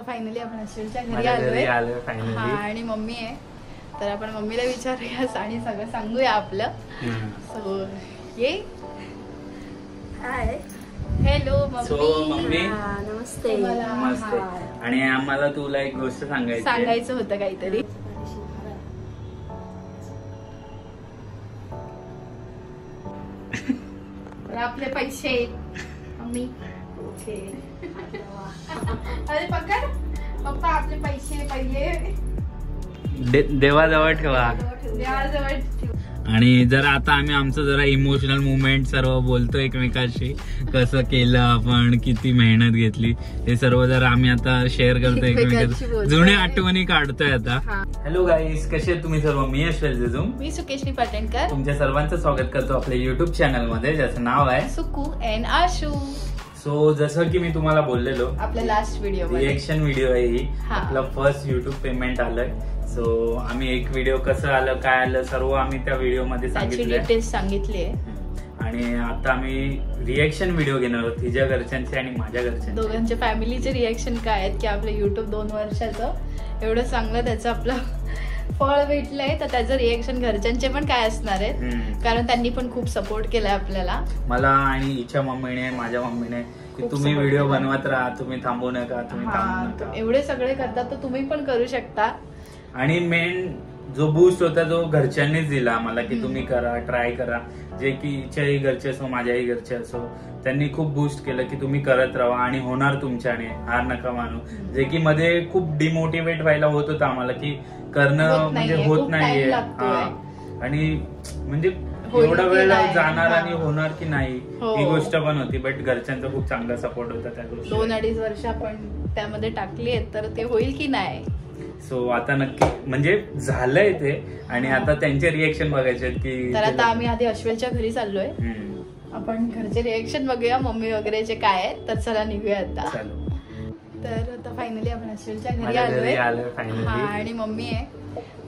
Finally आपण अश्विनच्या घरी आलोय आणि मम्मी आहे, तर आपण मम्मीला विचारूया आणि सगळं सांगूया आपलं. सो ये हाय हॅलो मम्मी. नमस्ते. नमस्ते. आणि आम्हाला तुला एक गोष्ट सांगायचं होतं काहीतरी. आपले पैसे मम्मी ओके. अरे पकड पप्पा, आपले पैसे पहिले देवाजवळ ठेवा. देवाजवळ ठेव. आणि जरा आता आम्ही आमचं जरा इमोशनल मुवमेंट सर्व बोलतो एकमेकांशी, कसं केलं आपण, किती मेहनत घेतली, हे सर्व जरा आम्ही आता शेअर करतो एकमेकांशी, जुने आठवणी काढतोय आता. हॅलो गाईस, कसे आहेत तुम्ही सर्व? मी यशवंत जेजुम. मी सुकेश्री पाटणकर. तुमच्या सर्वांचं स्वागत करतो आपल्या युट्यूब चॅनल मध्ये, ज्याचं नाव आहे सुकू अँड आशू. सो जसं की मी तुम्हाला बोललेलो, आपल्या लास्ट व्हिडिओ रिएक्शन व्हिडिओ आहे ही. आपलं फर्स्ट युट्यूब पेमेंट आलंय. सो आम्ही एक व्हिडिओ कसं आलं, काय आलं, सर्व आम्ही त्या व्हिडिओ मध्ये सांगितले. आणि आता आम्ही रिएक्शन व्हिडिओ घेणार आहोत, तिच्या घरच्यांचे आणि माझ्या घरच्यांचे, दोघांच्या फॅमिलीचे रिएक्शन काय आहेत की आपलं युट्यूब 2 वर्षाचं एवढं चांगलं त्याचं आपलं फळ भेटलंय, तर त्याचं रिएक्शन घरच्यांचे पण काय असणार आहेत, कारण त्यांनी पण खूप सपोर्ट केलाय आपल्याला, मला आणि हिच्या मम्मीने, माझ्या मम्मीने, की तुम्ही व्हिडिओ बनवत राहा, तुम्ही थांबू नका, तुम्ही थांबू नका. एवढे सगळे करतात तर तुम्ही पण करू शकता. आणि मेन जो बूस्ट होता जो घरच्यांनीच दिला आम्हाला, की तुम्ही करा, ट्राय करा, जे की हिच्याही घरचे असो माझ्याही घरचे असो, त्यांनी खूप बूस्ट केलं की तुम्ही करत राहा आणि होणार तुमच्याने, हार नका मानू. जे की मध्ये खूप डिमोटिवेट व्हायला होत होतं आम्हाला, की करणं म्हणजे होत नाहीये, आणि म्हणजे एवढा वेळ जाणार आणि होणार की नाही ही गोष्ट पण होती. बट घरच्यांचा खूप चांगला सपोर्ट होता त्या गोष्टी. 2-2.5 वर्ष आपण त्यामध्ये टाकली आहेत, तर ते होईल की नाही. सो आता नक्की म्हणजे झालंय ते, आणि आता त्यांचे रिएक्शन बघायचे की. तर आता आम्ही आधी अश्विनच्या घरी चाललोय, आपण घरचे रिएक्शन बघूया मम्मी वगैरेचे काय आहेत. तर चला निघूया आता. तर आता फायनली आपण अश्विनच्या घरी आलोय आणि मम्मी आहे,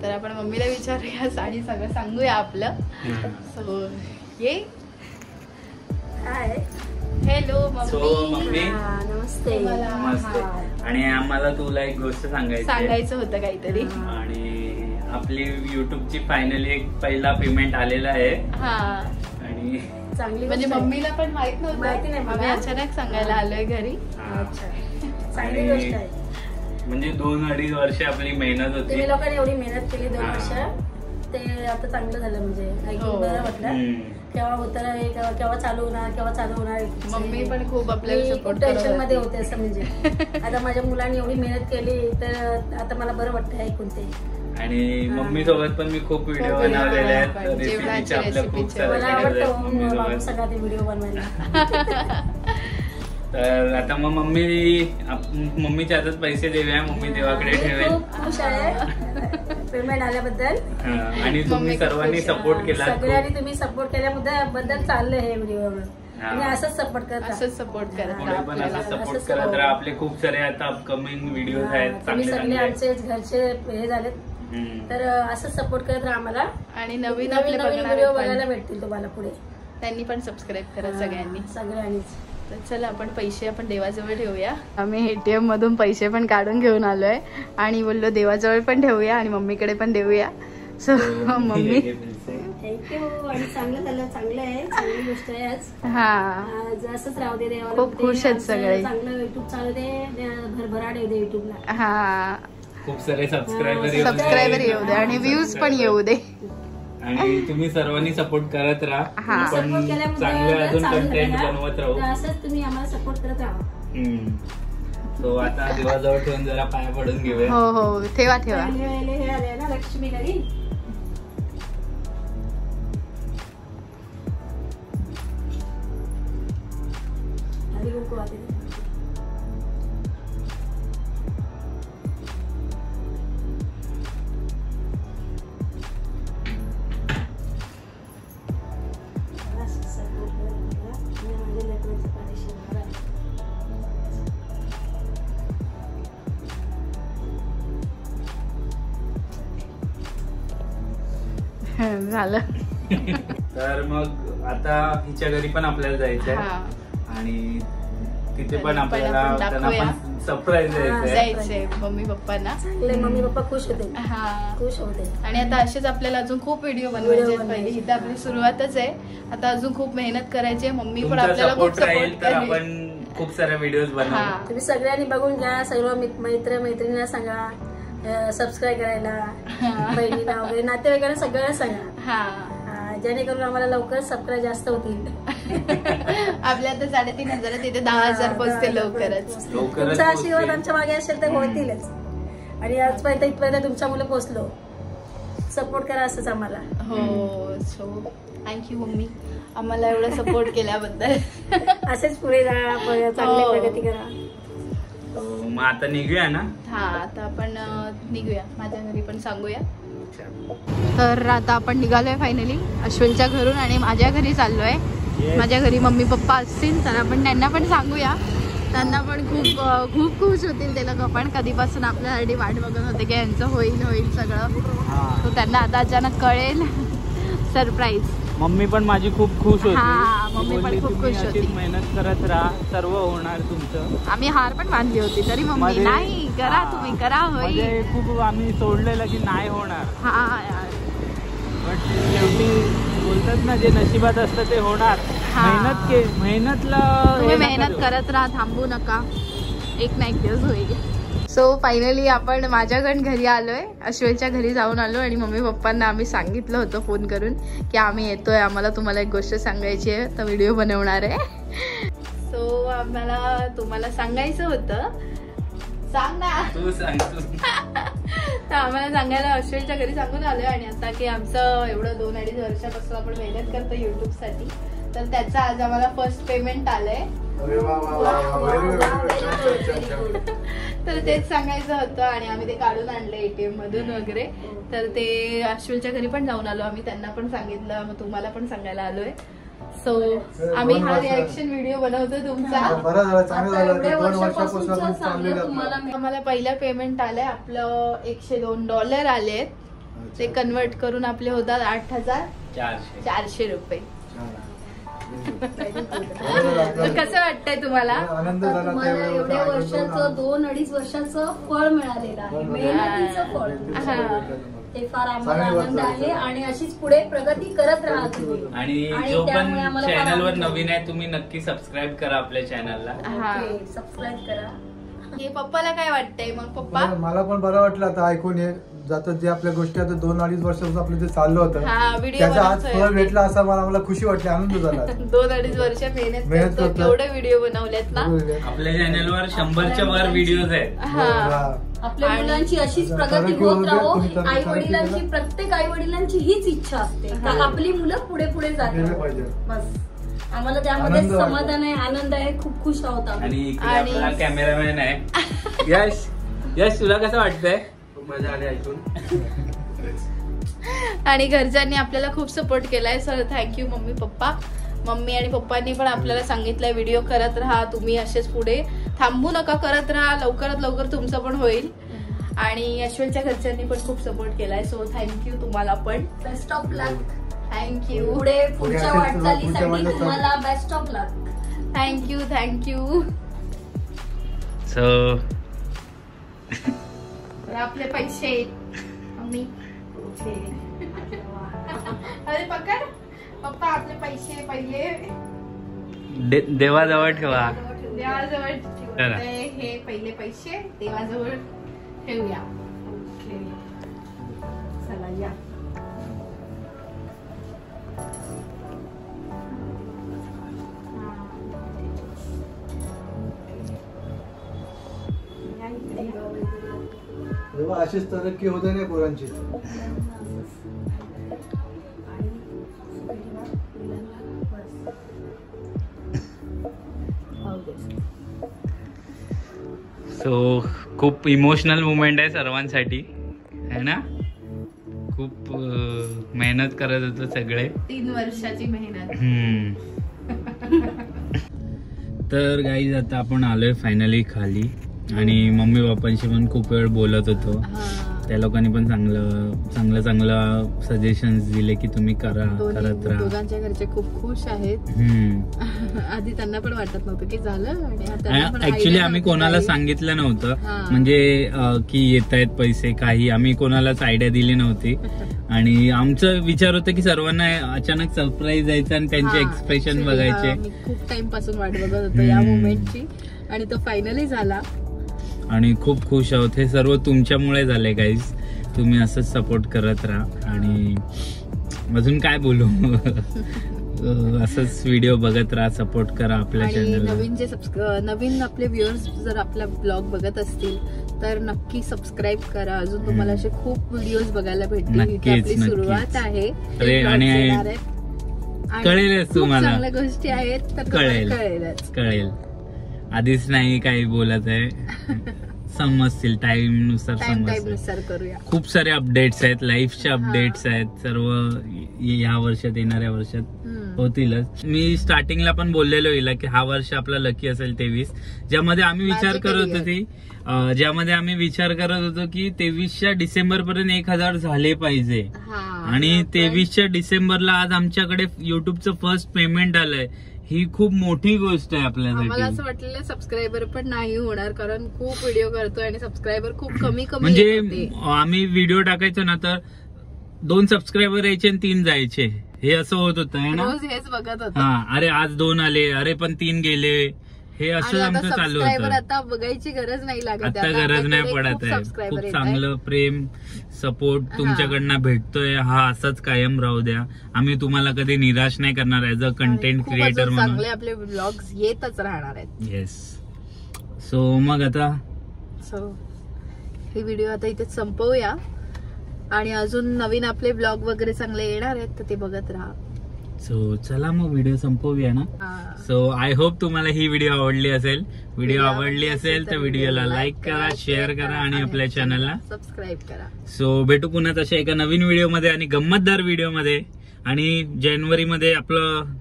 तर आपण मम्मीला विचारूया आणि सगळं सांगूया आपलं. सो ये हाय हॅलो मम्मी. नमस्ते. नमस्ते. आणि आम्हाला तुला एक गोष्ट सांगायचं होतं काहीतरी. आणि आपली युट्यूबची फायनली एक पहिला पेमेंट आलेला आहे. आणि चांगली म्हणजे मम्मीला पण माहित नव्हतं, आम्ही अचानक सांगायला आलोय घरी. चांगली गोष्ट आहे. म्हणजे 2-2.5 वर्ष आपली मेहनत होती. तुम्ही लोकांनी एवढी मेहनत केली 2 वर्ष, ते आता चांगलं झालं. म्हणजे ऐकून बरं वाटलं. केव्हा होतं केव्हा चालू होणार. मम्मी पण खूप आपल्याला सपोर्ट टेन्शन मध्ये होते असं. म्हणजे आता माझ्या मुलांनी एवढी मेहनत केली, तर आता मला बरं वाटतं ऐकून ते. आणि मम्मी सोबत पण मी खूप व्हिडिओ बनवलेले आहेत, रेसिपीचे आपल्या खूप सारे. मला आवडतं सगळा ते व्हिडिओ बनवायला. तर आता मग मम्मीच्या हातात पैसे देऊया, मम्मी देवाकडे ठेवेल. खूप खुश आहे पेमेंट आल्याबद्दल. आणि तुम्ही सर्वांनी सपोर्ट केला, सगळ्यांनी तुम्ही सपोर्ट केल्याबद्दल चाललंय हे व्हिडिओ. आणि असंच सपोर्ट करत राहा. आपले खूप सारे आता अपकमिंग व्हिडिओ आहेत, सगळे आमचे घरचे हे झालेत, तर असंच सपोर्ट करत राहा आम्हाला. आणि नवीन व्हिडिओ बघायला भेटतील तुम्हाला पुढे. त्यांनी पण सबस्क्राईब करा सगळ्यांनीच. तर चला आपण पैसे आपण देवाजवळ ठेवूया. आम्ही ATM मधून पैसे पण काढून घेऊन आलोय आणि बोललो देवाजवळ पण ठेवूया आणि मम्मीकडे पण देऊया. So mummy thank you. आणि चांगलं झालं, चांगलं आहे, चांगली गोष्ट आहे आज. हा असंच राहू दे, देवाला खूप खुश आहेत सगळे. चांगलं युट्यूब चालू दे, भरभराट येऊ दे युट्यूबला. हा खूप सारे सबस्क्रायबर येऊ दे आणि व्ह्यूज पण येऊ दे. आणि तुम्ही सर्वांनी सपोर्ट करत राहा, आपण चांगले अजून कंटेंट बनवत राहू. असंच तुम्ही आम्हाला सपोर्ट करत राहा. तो आता देवाजवळ ठेवून जरा पाया पडून घेऊया. हो ठेवा. हे आले ना लक्ष्मी घरी. झालं. तर मग आता हिच्या घरी पण आपल्याला जायचंय आणि तिथे पण आपल्याला त्यांना सरप्राईज द्यायचंय मम्मी पप्पांना. मम्मी पप्पा खुश होते. खुश होते. आणि आता असेच आपल्याला अजून खूप व्हिडिओ बनवायचे. पहिली इथं आपली सुरुवातच आहे, आता अजून खूप मेहनत करायची. मम्मी पण आपल्याला खूप सपोर्ट करेल. आपण खूप सारे व्हिडिओ बनवू. तुम्ही सगळ्यांनी बघून घ्या. सर्व मैत्रिणींना सांगा सबस्क्राईब करायला, बहिणीला वगैरे नातेवाईकांना सगळ्यांना सांगा, जेणेकरून आम्हाला लवकर सबस्क्राईब जास्त होतील. आपल्या आता 3,500 तिथे 10,000 पोहोचते लवकरच. तुमचा आशीर्वाद आमच्या मागे असेल तर होतीलच. आणि आजपर्यंत इथपर्यंत तुमच्यामुळे पोहोचलो. सपोर्ट करा असंच आम्हाला. हो, सो थँक्यू मम्मी आम्हाला एवढं सपोर्ट केल्याबद्दल. असेच पुढे जा, चांगली प्रगती करा. मग आता निघूया ना. आता आपण निघूया, माझ्या घरी पण सांगूया. तर आता आपण निघालोय फायनली अश्विनच्या घरून आणि माझ्या घरी चाललोय. माझ्या घरी मम्मी पप्पा असतील तर आपण त्यांना पण सांगूया. त्यांना पण खूप खूप खुश होतील. ते लोक पण कधीपासून आपल्यासाठी वाट बघत होते की यांचं होईल सगळं. तो त्यांना आता अचानक कळेल. सरप्राईज. मम्मी पण माझी खूप खुश होती. मम्मी पण खूप खुश होती. मेहनत करत राहा, सर्व होणार तुमचं. आम्ही हार पण बांधली होती तरी मम्मी नाही करा, तुम्ही करा, होईल. खूप आम्ही सोडलेलं की नाही होणार. बट शेवटी बोलतात ना, जे नशिबात असतं ते होणार. मेहनतला तुम्ही मेहनत करत राहा, थांबू नका, एक ना एक दिवस होईल. सो फायनली आपण माझ्याकडे घरी आलोय. अश्विनच्या घरी जाऊन आलो आणि मम्मी पप्पांना आम्ही सांगितलं होतं फोन करून की आम्ही येतोय, आम्हाला तुम्हाला एक गोष्ट सांगायची आहे, तर व्हिडिओ बनवणार आहे. सो आम्हाला तुम्हाला सांगायचं होतं. सांग ना. तू सांग. तर आम्हाला सांगायला अश्विनच्या घरी सांगून आलोय. आणि आता की आमचं एवढं 2-2.5 वर्षापासून आपण मेहनत करतो युट्यूब साठी, तर त्याचं आज आम्हाला फर्स्ट पेमेंट आलंय. तर तेच सांगायचं होतं आणि आम्ही ते काढून आणले ATM मधून वगैरे. तर ते अश्विनच्या घरी पण जाऊन आलो आम्ही, त्यांना पण सांगितलं, मग तुम्हाला पण सांगायला आलोय. सो आम्ही हा रिॲक्शन व्हिडिओ बनवतो तुमचा. आम्हाला पहिलं पेमेंट आलंय आपलं $102 आलेत. ते कन्वर्ट करून आपले होतात 8,400 रुपये. कसं वाटतंय तुम्हाला? तुम्हाला एवढ्या वर्षाचं 2-2.5 वर्षाचं फळ मिळालेलं आहे, मेहनतीचं फळ. ते फार आम्हाला आनंद आहे आणि अशीच पुढे प्रगती करत राहा तुम्ही. आणि जो पण चॅनलवर नवीन आहे तुम्ही नक्की सबस्क्राईब करा आपल्या चॅनलला. सबस्क्राईब करा. हे पप्पाला काय वाटतंय मग? पप्पा मला पण बरं वाटलं आता ऐकून. हे जातं जे आपल्या गोष्टी आता 2-2.5 वर्षापासून आपलं जे चाललं होतं त्याचा आज फळ भेटला असं मला खुशी वाटली, आनंद झाला. 2-2.5 वर्ष मेहनत करतो, केवढे व्हिडिओ बनवलेत ना आपल्या चॅनलवर. 100च्या वर व्हिडिओज आहेत. आपल्या मुलांची अशीच प्रगती होत राहो. आई वडिलांची, प्रत्येक आई वडिलांची हीच इच्छा असते का आपली मुलं पुढे पुढे जातात. बस आम्हाला त्यामध्ये समाधान आहे, आनंद आहे, खूप खुश आहोत. आणि आपला कॅमेरामॅन आहे यश. तुला कसं वाटतंय? मजा आली ऐकून. आणि घरच्यांनी आपल्याला खूप सपोर्ट केलाय. Sir thank you mummy papa. Mummy आणि पप्पांनी पण आपल्याला सांगितलंय व्हिडिओ करत राहा तुम्ही, असेच पुढे थांबू नका, करत राहा, लवकरात लवकर तुमचं पण होईल. आणि अश्विनच्या घरच्यांनी पण खूप सपोर्ट केलाय. सो थँक्यू तुम्हाला पण. Best of luck. थँक्यू. पुढे पुढच्या वाटचालीसाठी तुम्हाला best of luck. Thank you. So आपले पैसे मम्मी. अरे पकड पप्पा, आपले पैसे पहिले देवाजवळ ठेवा. देवाजवळ ठेवा. हे पहिले पैसे देवाजवळ ठेवूया. चला या. अशीच तरक्की होते नाही पोरांची. सो खूप इमोशनल मुमेंट आहे सर्वांसाठी है ना. खूप मेहनत करत होतो सगळे. 3 वर्षाची मेहनत. तर गाईज आता आपण आलोय फायनली खाली. आणि मम्मी पप्पांशी पण खूप वेळ बोलत होतो. त्या लोकांनी पण चांगलं सजेशन्स दिले की तुम्ही करा, करत राहा. दोघांच्या घरचे खूप खुश आहेत. आधी त्यांना पण वाटत नव्हतं की झालं. आणि ऍक्च्युली आम्ही कोणाला सांगितलं नव्हतं, म्हणजे की येत आहेत पैसे, काही आम्ही कोणालाच आयडिया दिली नव्हती. आणि आमचं विचार होतं की सर्वांना अचानक सरप्राईज द्यायचं आणि त्यांचे एक्सप्रेशन बघायचे. खूप टाइम पासून वाट बघत होतो या मोमेंटची, आणि तो फायनली झाला आणि खूप खुश आहोत. हे सर्व तुमच्यामुळे झाले गाईज. तुम्ही असंच सपोर्ट करत राहा. आणि अजून काय बोलू, असंच व्हिडिओ बघत राहा, सपोर्ट करा आपल्या चॅनलला. नवीन आपले व्ह्युअर्स जर आपला ब्लॉग बघत असतील तर नक्की सबस्क्राईब करा. अजून तुम्हाला असे खूप व्हिडिओज बघायला भेटतील. आपली सुरुवात आहे आणि कळेलच तुम्हाला, चांगल्या गोष्टी आहेत तर कळेल. आधीच नाही काही बोलत आहे, समजतील टाइम नुसार करूया. खूप सारे अपडेट्स आहेत, लाईफचे अपडेट्स आहेत, सर्व ह्या वर्षात, येणाऱ्या वर्षात होतीलच. मी स्टार्टिंगला पण बोललेलो हिला की हा वर्ष आपला लकी असेल 23, ज्यामध्ये आम्ही विचार करत होतो की 23च्या डिसेंबर पर्यंत 1000 झाले पाहिजे. आणि 23च्या डिसेंबरला आज आमच्याकडे युट्यूबचं फर्स्ट पेमेंट आलंय. ही खूप मोठी गोष्ट आहे आपल्यासाठी. मला असं वाटलेलं सबस्क्रायबर पण नाही होणार, कारण खूप व्हिडिओ करतोय आणि सबस्क्रायबर खूप कमी म्हणजे आम्ही व्हिडिओ टाकायचो ना तर 2 सबस्क्रायबर यायचे आणि 3 जायचे, हे असं होत होतं ना. हेच बघत होतं. अरे आज 2 आले, अरे पण 3 गेले, हे असं आमचं चालू होतं. आता बघायची गरज नाही लागत, आता गरज नाही पडत आहे. खूप चांगलं प्रेम सपोर्ट तुमच्याकडनं भेटतोय. हा असाच कायम राहू द्या. आम्ही तुम्हाला कधी निराश नाही करणार ऍज अ कंटेंट क्रिएटर म्हणून. चांगले आपले व्लॉग्स येतच राहणार आहेत. येस. सो मग आता हे व्हिडिओ आता इथे संपवूया, आणि अजून नवीन आपले ब्लॉग वगैरे चांगले येणार आहेत तर ते बघत राहा. सो चला मग व्हिडिओ संपवूया ना. सो आय होप तुम्हाला ही व्हिडिओ आवडली असेल. व्हिडिओ आवडली असेल तर व्हिडिओला लाईक करा, शेअर करा आणि आपल्या चॅनलला सबस्क्राईब करा. सो भेटू पुन्हा तशा एका नवीन व्हिडिओ मध्ये आणि गंमतदार व्हिडिओ मध्ये. आणि जानेवारी मध्ये आपलं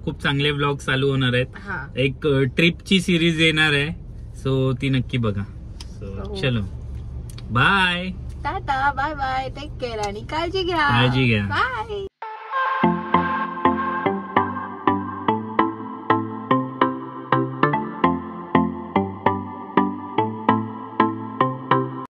खूप चांगले ब्लॉग चालू होणार आहेत. एक ट्रिपची सिरीज येणार आहे, सो ती नक्की बघा. सो चलो bye, tata, bye bye, take care आणि काळजी घ्या. बाय.